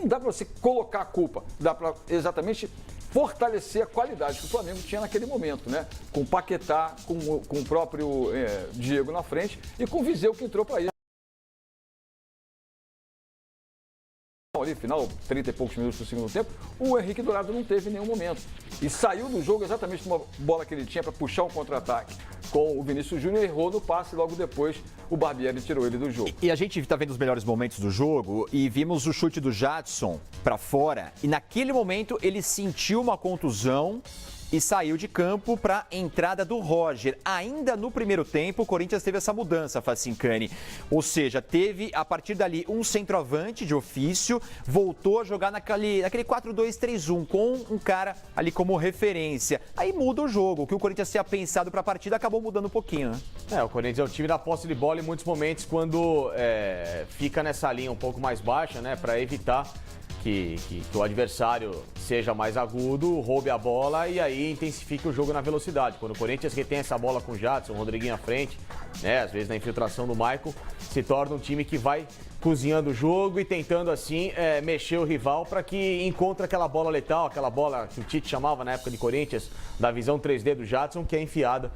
não dá para você colocar a culpa, dá para exatamente fortalecer a qualidade que o Flamengo tinha naquele momento, né? Com o Paquetá, com o próprio Diego na frente e com o Viseu que entrou para isso. Ali, final, 30 e poucos minutos do segundo tempo, o Henrique Dourado não teve nenhum momento. E saiu do jogo exatamente com uma bola que ele tinha para puxar um contra-ataque com o Vinícius Júnior, errou no passe e logo depois o Barbieri tirou ele do jogo. E a gente está vendo os melhores momentos do jogo e vimos o chute do Jadson para fora e naquele momento ele sentiu uma contusão e saiu de campo para a entrada do Roger. Ainda no primeiro tempo, o Corinthians teve essa mudança, Facincani. Ou seja, teve a partir dali um centroavante de ofício, voltou a jogar naquele 4-2-3-1, com um cara ali como referência. Aí muda o jogo. O que o Corinthians tinha pensado para a partida acabou mudando um pouquinho, né? O Corinthians é o time da posse de bola em muitos momentos quando fica nessa linha um pouco mais baixa, né, para evitar que o adversário seja mais agudo, roube a bola e aí intensifique o jogo na velocidade. Quando o Corinthians retém essa bola com o Jadson, o Rodriguinho à frente, né, às vezes na infiltração do Maicon, se torna um time que vai cozinhando o jogo e tentando assim mexer o rival para que encontre aquela bola letal, aquela bola que o Tite chamava na época de Corinthians, da visão 3D do Jadson, que é enfiada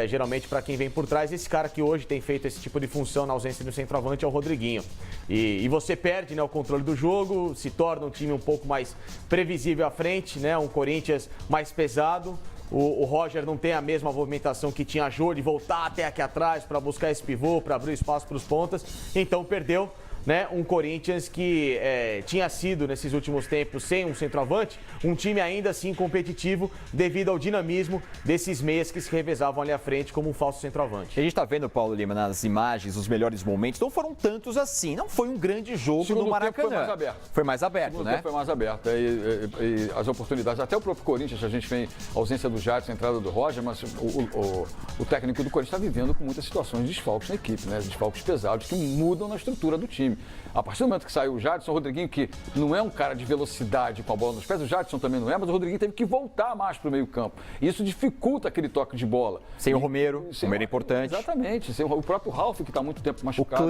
geralmente para quem vem por trás. Esse cara que hoje tem feito esse tipo de função na ausência do centroavante é o Rodriguinho. E você perde, né, o controle do jogo, se torna um time um pouco mais previsível à frente, né, um Corinthians mais pesado. O Roger não tem a mesma movimentação que tinha a Jô de voltar até aqui atrás para buscar esse pivô, para abrir espaço para os pontas. Então perdeu, né, um Corinthians que tinha sido, nesses últimos tempos, sem um centroavante, um time ainda assim competitivo devido ao dinamismo desses meias que se revezavam ali à frente como um falso centroavante. A gente está vendo, Paulo Lima, nas imagens, os melhores momentos, não foram tantos assim, não foi um grande jogo no Maracanã. Foi mais aberto. Foi mais aberto, né? Foi mais aberto. E as oportunidades, até o próprio Corinthians, a gente vem a ausência do Jadson, a entrada do Roger, mas o técnico do Corinthians está vivendo com muitas situações de desfalques na equipe, né? Desfalques pesados que mudam na estrutura do time. A partir do momento que saiu o Jadson, o Rodriguinho, que não é um cara de velocidade com a bola nos pés, o Jadson também não é, mas o Rodriguinho teve que voltar mais para o meio campo. E isso dificulta aquele toque de bola. Sem o Romero, o Romero é importante. Exatamente, sem o próprio Ralf, que está há muito tempo machucado. O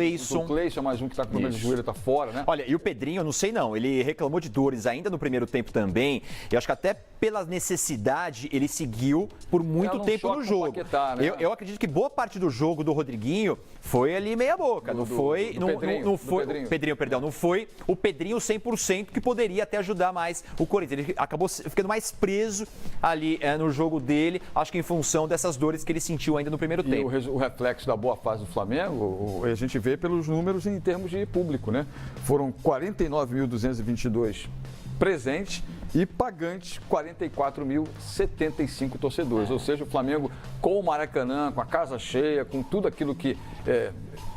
Cleison é mais um que está com problema de joelho, está fora, né? Olha, e o Pedrinho, eu não sei não, ele reclamou de dores ainda no primeiro tempo também. Eu acho que até pela necessidade ele seguiu por muito tempo no jogo. Paquetá, né? Eu acredito que boa parte do jogo do Rodriguinho foi ali meia boca. Não foi o Pedrinho 100% que poderia até ajudar mais o Corinthians. Ele acabou ficando mais preso ali no jogo dele, acho que em função dessas dores que ele sentiu ainda no primeiro tempo. O reflexo da boa fase do Flamengo, a gente vê pelos números em termos de público, né? Foram 49.222 presentes e pagantes 44.075 torcedores. Ou seja, o Flamengo com o Maracanã, com a casa cheia, com tudo aquilo que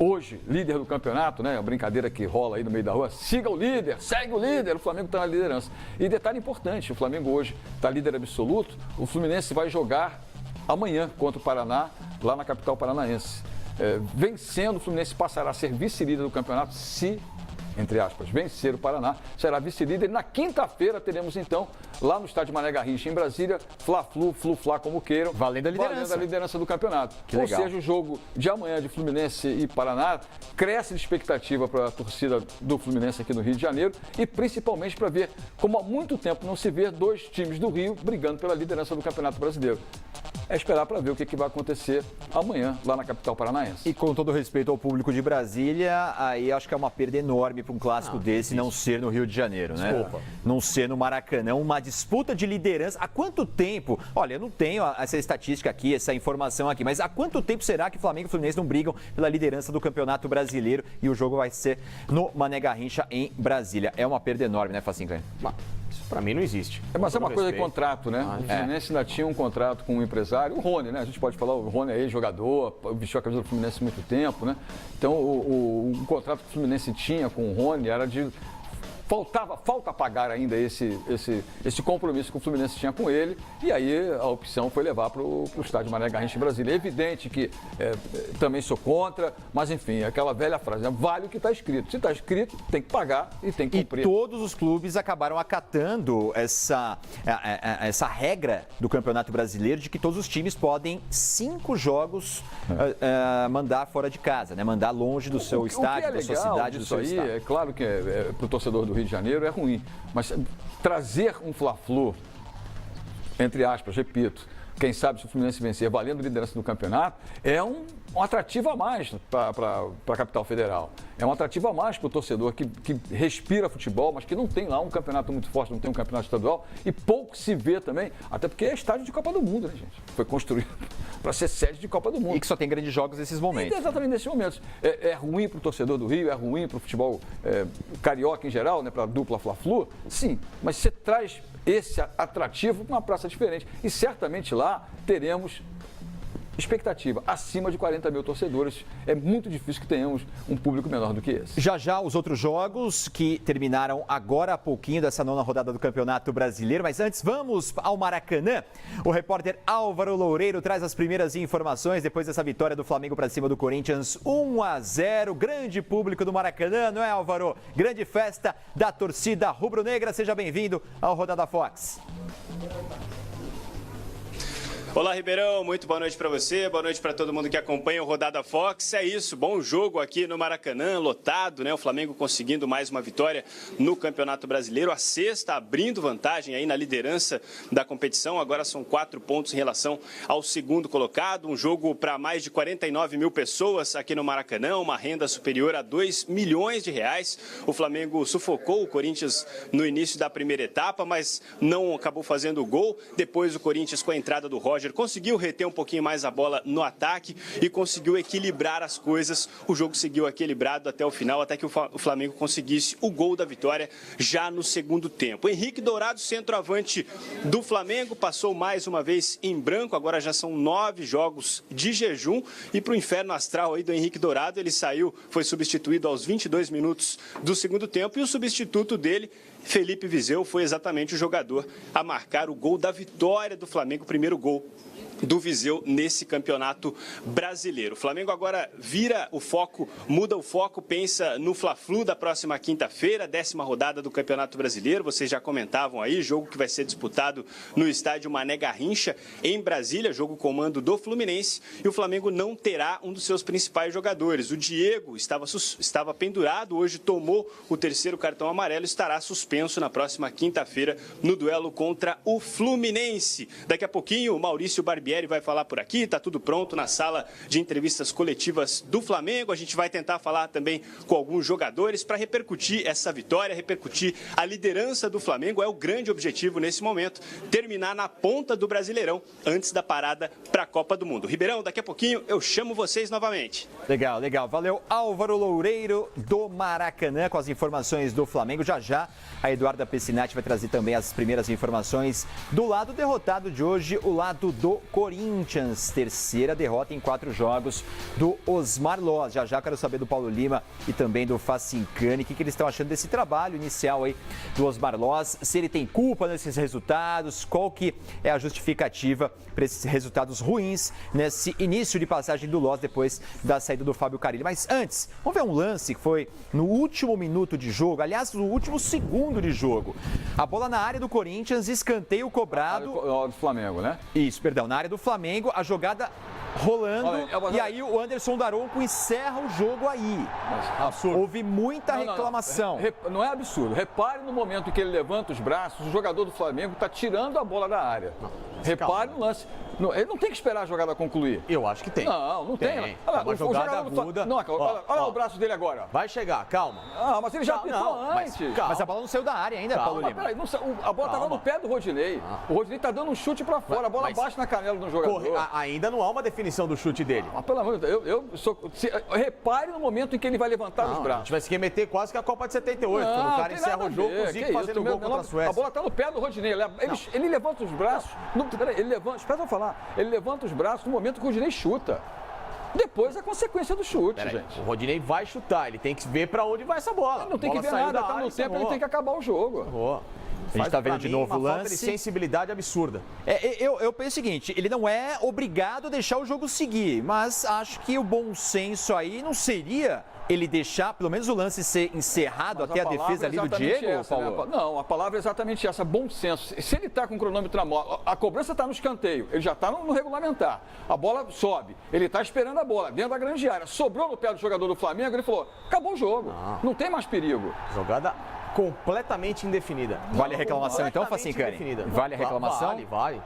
hoje, líder do campeonato, né? A brincadeira que rola aí no meio da rua, siga o líder, segue o líder, o Flamengo está na liderança. E detalhe importante, o Flamengo hoje está líder absoluto, o Fluminense vai jogar amanhã contra o Paraná, lá na capital paranaense. Vencendo, o Fluminense passará a ser vice-líder do campeonato se, entre aspas, vencer o Paraná, será vice-líder. E na quinta-feira teremos, então, lá no estádio Mané Garrincha, em Brasília, Fla-Flu, Flu-Fla, como queiram. Valendo a liderança do campeonato. Ou seja, o jogo de amanhã de Fluminense e Paraná cresce de expectativa para a torcida do Fluminense aqui no Rio de Janeiro e principalmente para ver como há muito tempo não se vê dois times do Rio brigando pela liderança do Campeonato Brasileiro. É esperar para ver o que vai acontecer amanhã lá na capital paranaense. E com todo respeito ao público de Brasília, aí acho que é uma perda enorme para um clássico desse não ser no Rio de Janeiro, né? Desculpa. Não ser no Maracanã, uma disputa de liderança. Há quanto tempo? Olha, eu não tenho essa estatística aqui, essa informação aqui, mas há quanto tempo será que Flamengo e Fluminense não brigam pela liderança do Campeonato Brasileiro e o jogo vai ser no Mané Garrincha em Brasília? É uma perda enorme, né, Facinho? Isso pra mim não existe. Mas é uma coisa de contrato, né? O Fluminense ainda tinha um contrato com um empresário, o Rony, né? A gente pode falar, o Rony é ex-jogador, vestiu a camisa do Fluminense há muito tempo, né? Então, o contrato que o Fluminense tinha com o Rony era de... Falta pagar ainda esse compromisso que o Fluminense tinha com ele, e aí a opção foi levar para o estádio Mané Garrincha em Brasília. É evidente que também sou contra, mas enfim, aquela velha frase, né? Vale o que está escrito. Se está escrito, tem que pagar e tem que cumprir. E todos os clubes acabaram acatando essa regra do Campeonato Brasileiro de que todos os times podem 5 jogos mandar fora de casa, né? Mandar longe do seu estádio, da sua cidade, do seu estado. É claro que para o torcedor do Rio de Janeiro é ruim. Mas trazer um Fla-Flu, entre aspas, repito, quem sabe se o Fluminense vencer valendo a liderança do campeonato, é um atrativo a mais para a capital federal. É um atrativo a mais para o torcedor que respira futebol, mas que não tem lá um campeonato muito forte, não tem um campeonato estadual e pouco se vê também, até porque é estádio de Copa do Mundo, né, gente? Foi construído para ser sede de Copa do Mundo. E que só tem grandes jogos nesses momentos. E exatamente nesses momentos. É ruim para o torcedor do Rio, é ruim para o futebol carioca em geral, né, para a dupla Fla-Flu? Sim, mas você traz esse atrativo para uma praça diferente. E certamente lá teremos expectativa acima de 40 mil torcedores. É muito difícil que tenhamos um público menor do que esse. Já os outros jogos que terminaram agora há pouquinho dessa 9ª rodada do Campeonato Brasileiro. Mas antes, vamos ao Maracanã. O repórter Álvaro Loureiro traz as primeiras informações depois dessa vitória do Flamengo para cima do Corinthians 1-0. Grande público do Maracanã, não é, Álvaro? Grande festa da torcida rubro-negra. Seja bem-vindo ao Rodada Fox. Olá, Ribeirão, muito boa noite para você, boa noite para todo mundo que acompanha o Rodada Fox. É isso, bom jogo aqui no Maracanã, lotado, né? O Flamengo conseguindo mais uma vitória no Campeonato Brasileiro, a 6ª, abrindo vantagem aí na liderança da competição. Agora são 4 pontos em relação ao 2º colocado. Um jogo para mais de 49 mil pessoas aqui no Maracanã, uma renda superior a 2 milhões de reais. O Flamengo sufocou o Corinthians no início da primeira etapa, mas não acabou fazendo o gol. Depois o Corinthians, com a entrada do Roger, conseguiu reter um pouquinho mais a bola no ataque e conseguiu equilibrar as coisas. O jogo seguiu equilibrado até o final, até que o Flamengo conseguisse o gol da vitória já no 2º tempo. Henrique Dourado, centroavante do Flamengo, passou mais uma vez em branco. Agora já são 9 jogos de jejum. E para o inferno astral aí do Henrique Dourado, ele saiu, foi substituído aos 22 minutos do 2º tempo. E o substituto dele, Felipe Viseu, foi exatamente o jogador a marcar o gol da vitória do Flamengo, o primeiro gol do Viseu nesse campeonato brasileiro. O Flamengo agora vira o foco, muda o foco, pensa no Fla-Flu da próxima quinta-feira, 10ª rodada do Campeonato Brasileiro. Vocês já comentavam aí, jogo que vai ser disputado no estádio Mané Garrincha, em Brasília, jogo comando do Fluminense. E o Flamengo não terá um dos seus principais jogadores. O Diego estava pendurado, hoje tomou o 3º cartão amarelo, estará suspenso na próxima quinta-feira no duelo contra o Fluminense. Daqui a pouquinho, o Maurício Barbieri vai falar por aqui, está tudo pronto na sala de entrevistas coletivas do Flamengo. A gente vai tentar falar também com alguns jogadores para repercutir essa vitória, repercutir a liderança do Flamengo. É o grande objetivo nesse momento, terminar na ponta do Brasileirão antes da parada para a Copa do Mundo. Ribeirão, daqui a pouquinho eu chamo vocês novamente. Legal, legal. Valeu, Álvaro Loureiro do Maracanã com as informações do Flamengo. Já a Eduarda Pessinati vai trazer também as primeiras informações do lado derrotado de hoje, o lado do Corinthians. 3ª derrota em 4 jogos do Osmar Loz. Já quero saber do Paulo Lima e também do Facincani, o que eles estão achando desse trabalho inicial aí do Osmar Loz, se ele tem culpa nesses resultados, qual que é a justificativa para esses resultados ruins nesse início de passagem do Loz depois da saída do Fábio Carille. Mas antes, vamos ver um lance que foi no último minuto de jogo, aliás, no último segundo de jogo. A bola na área do Corinthians, escanteio cobrado. Do Flamengo, né? Isso, perdão, na área do Flamengo, a jogada rolando, e aí o Anderson Daronco encerra o jogo aí. Absurdo. Houve muita reclamação. Não é absurdo. Repare no momento em que ele levanta os braços, o jogador do Flamengo está tirando a bola da área. Repare no lance. Ele não tem que esperar a jogada concluir. Eu acho que tem. Não tem. Olha lá, uma jogada aguda. Olha o braço dele agora. Vai chegar, calma. Mas ele já apitou antes. Mas a bola não saiu da área ainda, Paulo Lima. Peraí, a bola estava no pé do Rodinei. O Rodinei está dando um chute para fora. A bola bate na canela do jogador. Ainda não há uma definição do chute dele. Pelo amor de Deus, repare no momento em que ele vai levantar os braços. A gente vai se remeter quase que a Copa de 78. Quando o cara encerra o jogo, o Zico fazendo gol contra a Suécia. A bola está no pé do Rodinei. Ele levanta os braços. Ele levanta, espera eu falar. Ele levanta os braços no momento que o Rodinei chuta. Depois a consequência do chute, gente. O Rodinei vai chutar, ele tem que ver para onde vai essa bola. Ele não tem que ver nada, tá no tempo, ele tem que acabar o jogo. A gente está vendo de novo o lance. Falta de sensibilidade absurda. Eu penso o seguinte, ele não é obrigado a deixar o jogo seguir, mas acho que o bom senso aí não seria ele deixar, pelo menos o lance ser encerrado até a defesa ali do Diego, Paulo? Né? Não, a palavra é exatamente essa, bom senso. Se ele está com o cronômetro na mão, a cobrança está no escanteio, ele já está no regulamentar, a bola sobe, ele está esperando a bola dentro da grande área, sobrou no pé do jogador do Flamengo, ele falou, acabou o jogo, não tem mais perigo. Jogada completamente indefinida. Vale a reclamação então, Facincani? Vale a reclamação? Vale.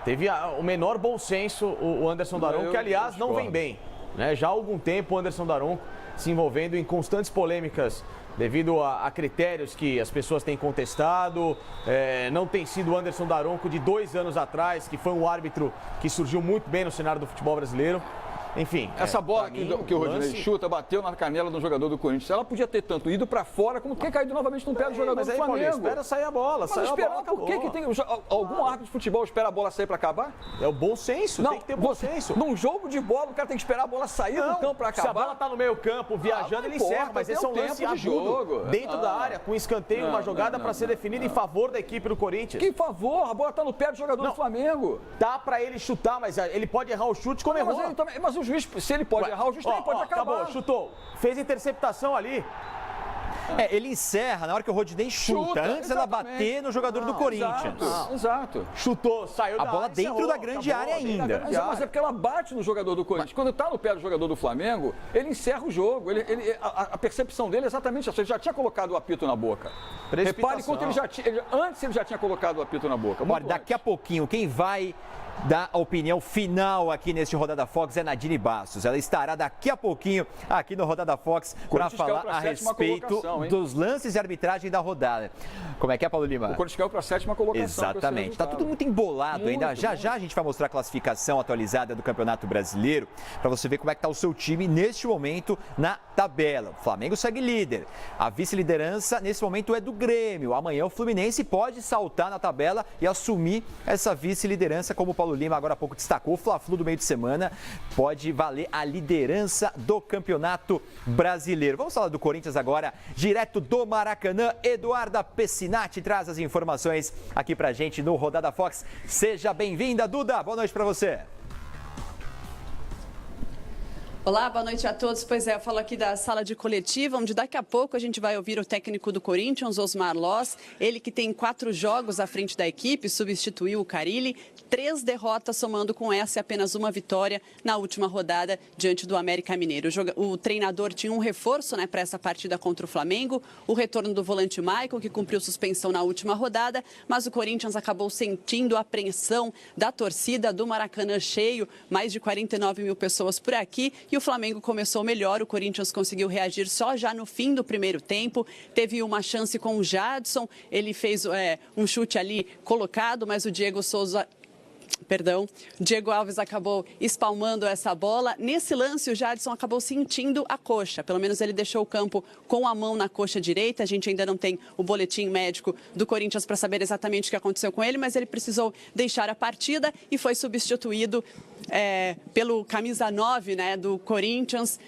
Teve o menor bom senso o Anderson Daronco, que aliás não vem bem. Né? Já há algum tempo o Anderson Daronco se envolvendo em constantes polêmicas devido a critérios que as pessoas têm contestado. Não tem sido o Anderson Daronco de 2 anos atrás, que foi um árbitro que surgiu muito bem no cenário do futebol brasileiro. Enfim, essa bola que o Rodinei chuta, bateu na canela do jogador do Corinthians. Ela podia ter tanto ido pra fora, como ter caído novamente no pé do jogador do Flamengo. Paulinho, espera sair a bola, mas esperar, por que tem algum árbitro de futebol espera a bola sair pra acabar? É o bom senso, tem que ter bom senso. Num jogo de bola, o cara tem que esperar a bola sair do campo pra acabar. Se a bola tá no meio campo, viajando, ele encerra, mas esse é um lance de jogo. Dentro da área, com escanteio, uma jogada pra ser definida em favor da equipe do Corinthians. Que favor? A bola tá no pé do jogador do Flamengo. Dá pra ele chutar, mas ele pode errar o chute como errou. Mas o juiz, se ele pode errar, o juiz também pode acabar. Acabou, chutou. Fez interceptação ali. Ele encerra na hora que o Rodinei chuta, antes ela bater no jogador do Corinthians. Exato. Chutou, saiu da área. A bola dentro da grande área ainda. Mas é porque ela bate no jogador do Corinthians. Quando tá no pé do jogador do Flamengo, ele encerra o jogo. A percepção dele é exatamente essa. Ele já tinha colocado o apito na boca. Repare quanto antes ele já tinha colocado o apito na boca. Olha, daqui a pouquinho, quem vai dar a opinião final aqui neste Rodada Fox é Nadine Bastos. Ela estará daqui a pouquinho aqui no Rodada Fox para falar a respeito dos lances de arbitragem da rodada. Como é que é, Paulo Lima? O Corinthians caiu para a 7ª colocação. Exatamente. Está tudo muito embolado ainda. Já a gente vai mostrar a classificação atualizada do Campeonato Brasileiro para você ver como é que está o seu time neste momento na tabela. O Flamengo segue líder. A vice-liderança nesse momento é do Grêmio. Amanhã o Fluminense pode saltar na tabela e assumir essa vice-liderança, como o Paulo Lima agora há pouco destacou. O Fla-Flu do meio de semana pode valer a liderança do Campeonato Brasileiro. Vamos falar do Corinthians agora, direto do Maracanã. Eduarda Pessinati traz as informações aqui pra gente no Rodada Fox. Seja bem-vinda, Duda. Boa noite pra você. Olá, boa noite a todos. Pois é, eu falo aqui da sala de coletiva, onde daqui a pouco a gente vai ouvir o técnico do Corinthians, Osmar Loss. Ele que tem 4 jogos à frente da equipe, substituiu o Carille. 3 derrotas, somando com essa apenas uma vitória na última rodada diante do América Mineiro. O treinador tinha um reforço para essa partida contra o Flamengo, o retorno do volante Maicon, que cumpriu suspensão na última rodada, mas o Corinthians acabou sentindo a apreensão da torcida do Maracanã cheio, mais de 49 mil pessoas por aqui, e o Flamengo começou melhor. O Corinthians conseguiu reagir só já no fim do primeiro tempo, teve uma chance com o Jadson, ele fez um chute ali colocado, mas o Diego Alves acabou espalmando essa bola. Nesse lance, o Jadson acabou sentindo a coxa. Pelo menos ele deixou o campo com a mão na coxa direita. A gente ainda não tem o boletim médico do Corinthians para saber exatamente o que aconteceu com ele, mas ele precisou deixar a partida e foi substituído pelo camisa 9 do Corinthians.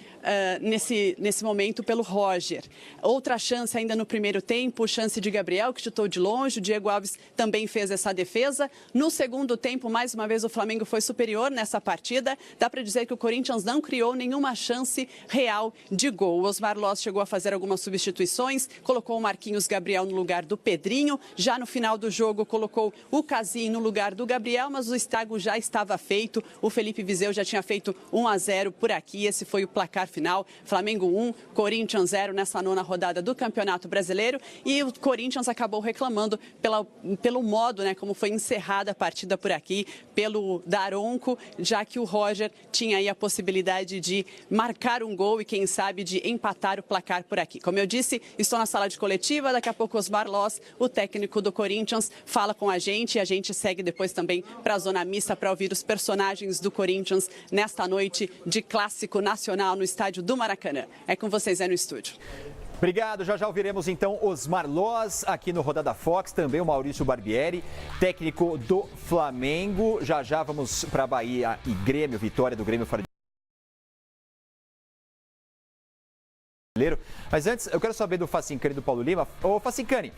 Nesse momento pelo Roger. Outra chance ainda no primeiro tempo, chance de Gabriel, que chutou de longe. O Diego Alves também fez essa defesa. No segundo tempo, mais uma vez, o Flamengo foi superior nessa partida. Dá para dizer que o Corinthians não criou nenhuma chance real de gol. O Osmar Loss chegou a fazer algumas substituições, colocou o Marquinhos Gabriel no lugar do Pedrinho. Já no final do jogo, colocou o Casim no lugar do Gabriel, mas o estrago já estava feito. O Felipe Viseu já tinha feito 1-0 por aqui. Esse foi o placar final. Flamengo 1, Corinthians 0 nessa 9ª rodada do Campeonato Brasileiro, e o Corinthians acabou reclamando pelo modo, como foi encerrada a partida por aqui, pelo Daronco, já que o Roger tinha aí a possibilidade de marcar um gol e quem sabe de empatar o placar por aqui. Como eu disse, estou na sala de coletiva, daqui a pouco Osmar Loss, o técnico do Corinthians, fala com a gente e a gente segue depois também para a zona mista para ouvir os personagens do Corinthians nesta noite de clássico nacional no estádio do Maracanã. É com vocês no estúdio. Obrigado, já ouviremos então Osmar Loss aqui no Rodada Fox, também o Maurício Barbieri, técnico do Flamengo. Já vamos para Bahia e Grêmio, vitória do Grêmio fora de... Mas antes, eu quero saber do Facincani e do Paulo Lima. Ô Facincani,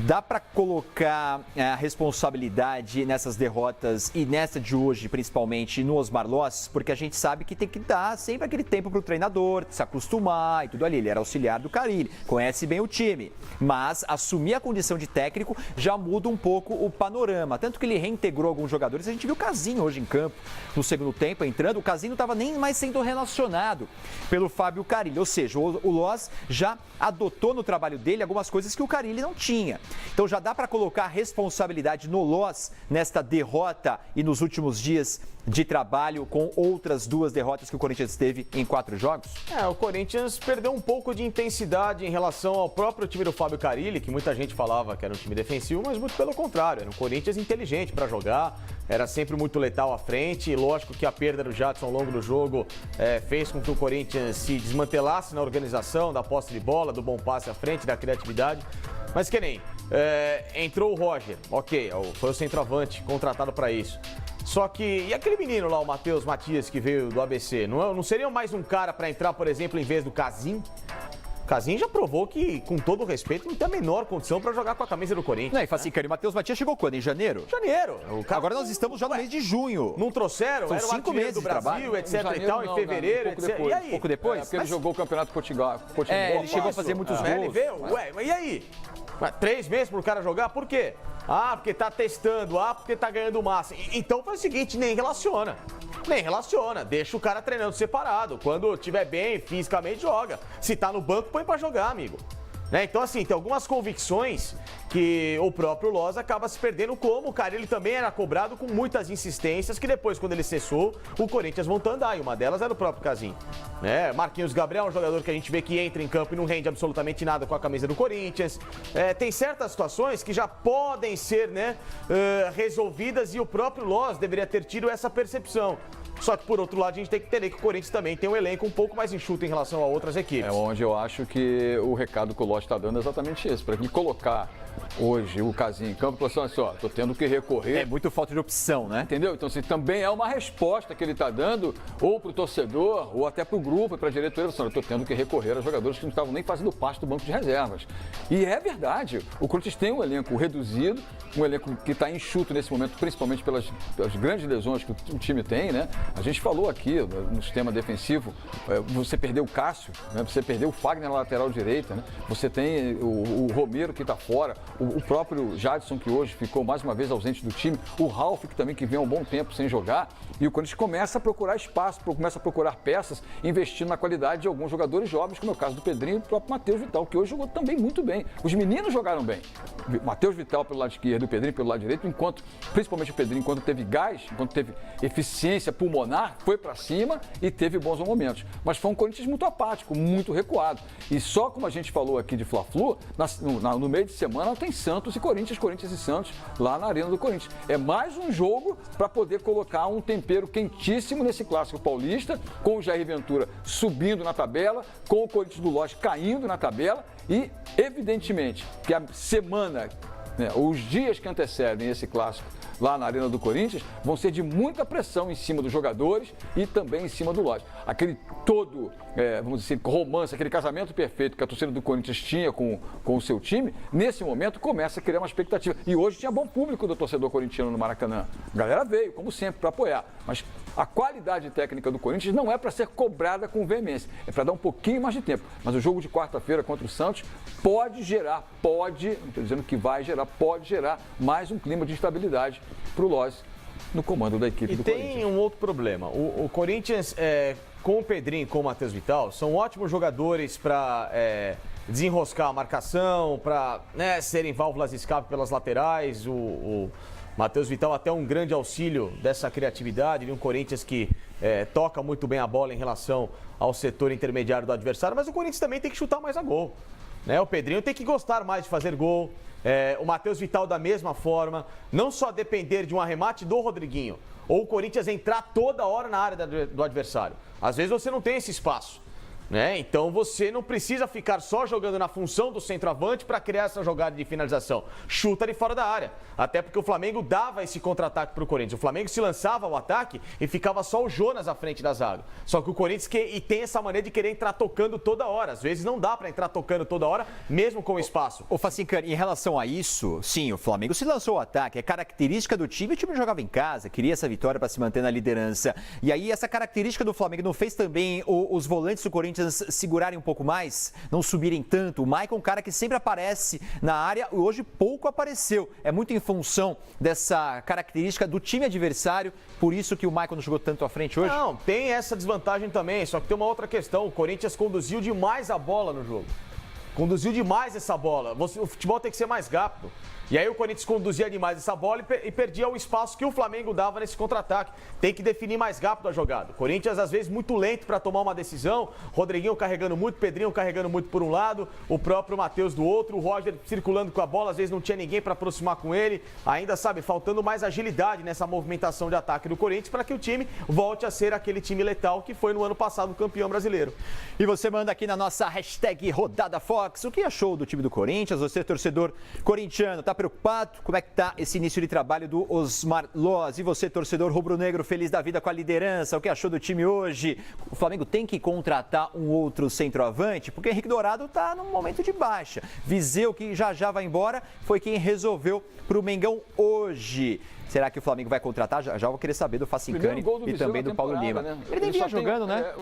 Dá para colocar a responsabilidade nessas derrotas e nessa de hoje, principalmente, no Osmar Loss? Porque a gente sabe que tem que dar sempre aquele tempo para o treinador se acostumar e tudo ali. Ele era auxiliar do Carille, conhece bem o time. Mas assumir a condição de técnico já muda um pouco o panorama. Tanto que ele reintegrou alguns jogadores. A gente viu o Casinho hoje em campo, no segundo tempo, entrando. O Casinho não estava nem mais sendo relacionado pelo Fábio Carille. Ou seja, o Loss já adotou no trabalho dele algumas coisas que o Carille não tinha. Então já dá para colocar a responsabilidade no Loss nesta derrota e nos últimos dias de trabalho com outras 2 derrotas que o Corinthians teve em 4 jogos? O Corinthians perdeu um pouco de intensidade em relação ao próprio time do Fábio Carille, que muita gente falava que era um time defensivo, mas muito pelo contrário, era um Corinthians inteligente para jogar, era sempre muito letal à frente, e lógico que a perda do Jadson ao longo do jogo fez com que o Corinthians se desmantelasse na organização, da posse de bola, do bom passe à frente, da criatividade, mas que nem, entrou o Roger, ok, foi o centroavante contratado para isso. Só que, e aquele menino lá, o Matheus Matias, que veio do ABC, não seria mais um cara para entrar, por exemplo, em vez do Casim? O Casim já provou que, com todo o respeito, não tem a menor condição para jogar com a camisa do Corinthians. Não, e fala assim, cara, o Matheus Matias chegou quando? Em janeiro? Janeiro. Agora nós estamos já no mês de junho. Não trouxeram? São Era o 5 artilheiro meses do de Brasil, trabalho. etc Janeiro, e tal, em fevereiro, um pouco etc. depois. E aí? Um pouco depois? Porque ele jogou o Campeonato Potiguar. Ele chegou a fazer muitos gols. Ele veio? Ué, mas e aí? 3 meses pro cara jogar? Por quê? Porque tá testando. Porque tá ganhando massa. Então faz o seguinte, nem relaciona. Deixa o cara treinando separado. Quando tiver bem, fisicamente, joga. Se tá no banco, põe pra jogar, amigo. Então, assim, tem algumas convicções que o próprio Loss acaba se perdendo, como o Carille também era cobrado com muitas insistências, que depois, quando ele cessou, o Corinthians voltou a andar, e uma delas era o próprio Casim. Marquinhos Gabriel é um jogador que a gente vê que entra em campo e não rende absolutamente nada com a camisa do Corinthians. Tem certas situações que já podem ser resolvidas, e o próprio Loss deveria ter tido essa percepção. Só que, por outro lado, a gente tem que entender que o Corinthians também tem um elenco um pouco mais enxuto em relação a outras equipes. É onde eu acho que o recado que o Loss está dando é exatamente esse. Para ele colocar hoje o Casinho em campo, falou assim, ó, tô tendo que recorrer. É muito falta de opção, né? Entendeu? Então, assim, também é uma resposta que ele está dando, ou para o torcedor, ou até para o grupo, para a diretoria. Eu estou tendo que recorrer a jogadores que não estavam nem fazendo parte do banco de reservas. E é verdade. O Corinthians tem um elenco reduzido, um elenco que está enxuto nesse momento, principalmente pelas grandes lesões que o time tem, né? A gente falou aqui no sistema defensivo, você perdeu o Cássio, né? Você perdeu o Fagner na lateral direita, né? Você tem o Romero que está fora, o próprio Jadson, que hoje ficou mais uma vez ausente do time, o Ralf, que também que vem há um bom tempo sem jogar, e o Corinthians começa a procurar espaço, começa a procurar peças, investindo na qualidade de alguns jogadores jovens, como é o caso do Pedrinho e do próprio Matheus Vital, que hoje jogou também muito bem. Os meninos jogaram bem. Matheus Vital pelo lado esquerdo e o Pedrinho pelo lado direito, principalmente o Pedrinho, enquanto teve gás, enquanto teve eficiência pulmonar, foi para cima e teve bons momentos. Mas foi um Corinthians muito apático, muito recuado. E só como a gente falou aqui de Fla-Flu, no meio de semana tem Santos e Corinthians e Santos lá na Arena do Corinthians. É mais um jogo para poder colocar um tempero quentíssimo nesse clássico paulista, com o Jair Ventura subindo na tabela, com o Corinthians do Lodge caindo na tabela e, evidentemente, que a semana, os dias que antecedem esse clássico lá na Arena do Corinthians vão ser de muita pressão em cima dos jogadores e também em cima do Lodge. Aquele todo, vamos dizer, romance, aquele casamento perfeito que a torcida do Corinthians tinha com o seu time, nesse momento começa a criar uma expectativa. E hoje tinha bom público do torcedor corintiano no Maracanã. A galera veio, como sempre, para apoiar. Mas a qualidade técnica do Corinthians não é para ser cobrada com veemência, é para dar um pouquinho mais de tempo. Mas o jogo de quarta-feira contra o Santos pode gerar, não estou dizendo que vai gerar, pode gerar mais um clima de instabilidade para o Loss no comando da equipe do Corinthians. E tem um outro problema. O Corinthians, com o Pedrinho e com o Matheus Vital, são ótimos jogadores para desenroscar a marcação, para serem válvulas de escape pelas laterais. O Matheus Vital até um grande auxílio dessa criatividade de um Corinthians que toca muito bem a bola em relação ao setor intermediário do adversário, mas o Corinthians também tem que chutar mais a gol. O Pedrinho tem que gostar mais de fazer gol. O Matheus Vital da mesma forma, não só depender de um arremate do Rodriguinho, ou o Corinthians entrar toda hora na área do adversário. Às vezes você não tem esse espaço. né? Então você não precisa ficar só jogando na função do centroavante para criar essa jogada de finalização. Chuta de fora da área. Até porque o Flamengo dava esse contra-ataque para o Corinthians. O Flamengo se lançava ao ataque e ficava só o Jonas à frente da zaga. Só que o Corinthians tem essa maneira de querer entrar tocando toda hora. Às vezes não dá para entrar tocando toda hora, mesmo com espaço. Ô Facincani, em relação a isso, sim, o Flamengo se lançou ao ataque. É característica do time. O time jogava em casa, queria essa vitória para se manter na liderança. E aí essa característica do Flamengo não fez também os volantes do Corinthians segurarem um pouco mais, não subirem tanto. O Maicon, um cara que sempre aparece na área, hoje pouco apareceu. É muito em função dessa característica do time adversário, por isso que o Maicon não jogou tanto à frente hoje? Não, tem essa desvantagem também, só que tem uma outra questão. O Corinthians conduziu demais a bola no jogo. Conduziu demais essa bola. O futebol tem que ser mais rápido. E aí o Corinthians conduzia demais essa bola e perdia o espaço que o Flamengo dava nesse contra-ataque. Tem que definir mais rápido a jogada. O Corinthians, às vezes, muito lento para tomar uma decisão. Rodriguinho carregando muito, Pedrinho carregando muito por um lado, o próprio Matheus do outro, o Roger circulando com a bola, às vezes não tinha ninguém para aproximar com ele. Ainda, sabe, faltando mais agilidade nessa movimentação de ataque do Corinthians para que o time volte a ser aquele time letal que foi no ano passado o campeão brasileiro. E você manda aqui na nossa hashtag Rodada Fox, o que achou do time do Corinthians? Você, torcedor corintiano, tá preocupado? Como é que tá esse início de trabalho do Osmar Loz? E você, torcedor rubro-negro, feliz da vida com a liderança, o que achou do time hoje? O Flamengo tem que contratar um outro centroavante, porque Henrique Dourado tá num momento de baixa. Viseu, que já vai embora, foi quem resolveu pro Mengão hoje. Será que o Flamengo vai contratar? Já vou querer saber do Facincani e também do Paulo Lima. Né? Ele nem vinha jogando, né?